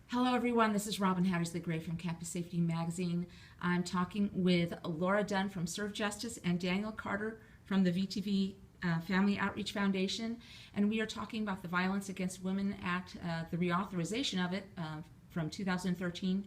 Hello everyone, this is Robin Hattersley-Gray from Campus Safety Magazine. I'm talking with Laura Dunn from SurvJustice and Daniel Carter from the VTV Family Outreach Foundation, and we are talking about the Violence Against Women Act, the reauthorization of it from 2013,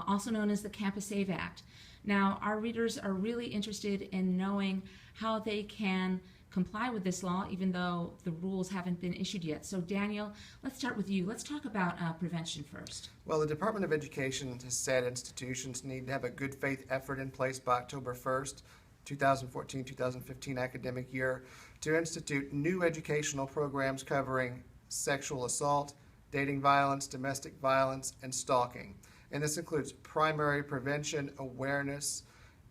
also known as the Campus SaVE Act. Now, our readers are really interested in knowing how they can comply with this law, even though the rules haven't been issued yet. So Daniel, let's start with you. Let's talk about prevention first. Well, the Department of Education has said institutions need to have a good faith effort in place by October 1st, 2014-2015 academic year to institute new educational programs covering sexual assault, dating violence, domestic violence, and stalking. And this includes primary prevention, awareness,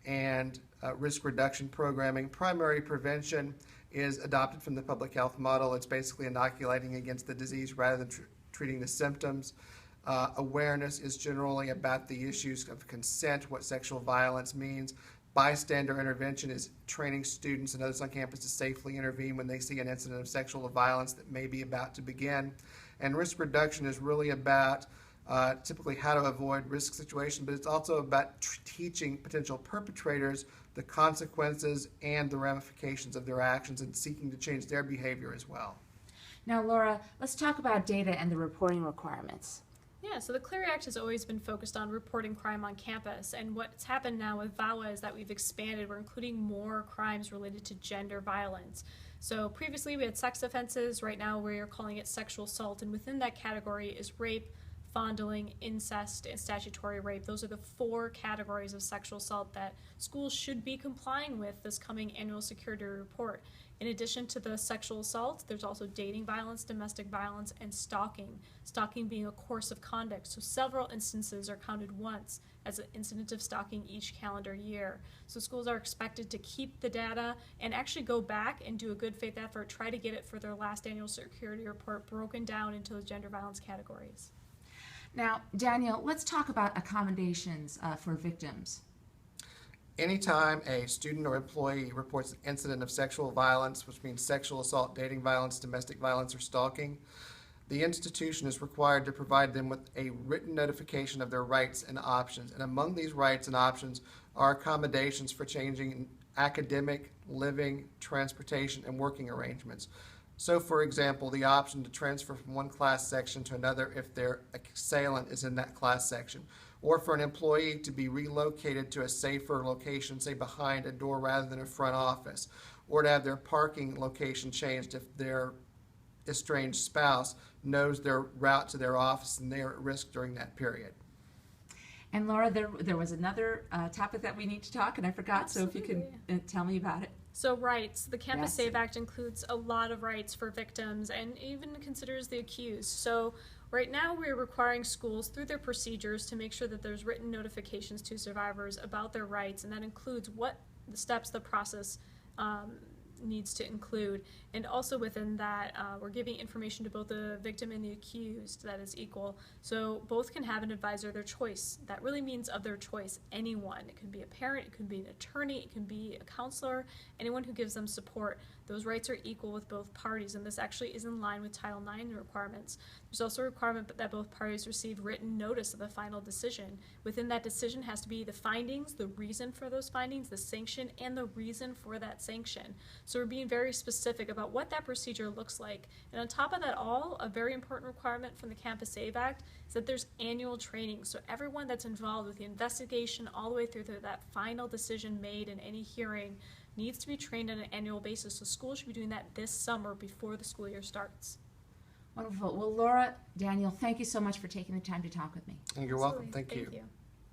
and risk reduction programming. Primary prevention is adopted from the public health model. It's basically inoculating against the disease rather than treating the symptoms. Awareness is generally about the issues of consent, what sexual violence means. Bystander intervention is training students and others on campus to safely intervene when they see an incident of sexual violence that may be about to begin. And risk reduction is really about typically how to avoid risk situations, but it's also about teaching potential perpetrators the consequences and the ramifications of their actions and seeking to change their behavior as well. Now, Laura, let's talk about data and the reporting requirements. Yeah, so the CLEAR Act has always been focused on reporting crime on campus, and what's happened now with VAWA is that we've expanded. We're including more crimes related to gender violence. So previously we had sex offenses. Right now we are calling it sexual assault, and within that category is rape, fondling, incest, and statutory rape. Those are the 4 categories of sexual assault that schools should be complying with this coming annual security report. In addition to the sexual assault, there's also dating violence, domestic violence, and stalking. Stalking being a course of conduct, so several instances are counted once as an incident of stalking each calendar year. So schools are expected to keep the data and actually go back and do a good faith effort, try to get it for their last annual security report broken down into the gender violence categories. Now, Daniel, let's talk about accommodations for victims. Anytime a student or employee reports an incident of sexual violence, which means sexual assault, dating violence, domestic violence, or stalking, the institution is required to provide them with a written notification of their rights and options. And among these rights and options are accommodations for changing academic, living, transportation, and working arrangements. So, for example, the option to transfer from one class section to another if their assailant is in that class section, or for an employee to be relocated to a safer location, say behind a door rather than a front office, or to have their parking location changed if their estranged spouse knows their route to their office and they are at risk during that period. And Laura, there was another topic that we need to talk, and I forgot, Absolutely. So if you can tell me about it. So rights. The Campus Yes. SaVE Act includes a lot of rights for victims and even considers the accused. So right now we're requiring schools through their procedures to make sure that there's written notifications to survivors about their rights, and that includes what the steps the process needs to include. And also within that, we're giving information to both the victim and the accused that is equal. So both can have an advisor of their choice. That really means of their choice, anyone. It could be a parent, it could be an attorney, it can be a counselor, anyone who gives them support. Those rights are equal with both parties, and this actually is in line with Title IX requirements. There's also a requirement that both parties receive written notice of the final decision. Within that decision has to be the findings, the reason for those findings, the sanction, and the reason for that sanction. So we're being very specific about what that procedure looks like. And on top of that all, a very important requirement from the Campus SaVE Act is that there's annual training. So everyone that's involved with the investigation all the way through to that final decision made in any hearing needs to be trained on an annual basis. So schools should be doing that this summer before the school year starts. Wonderful. Well, Laura, Daniel, thank you so much for taking the time to talk with me. And you're welcome. Absolutely. Thank you. Thank you.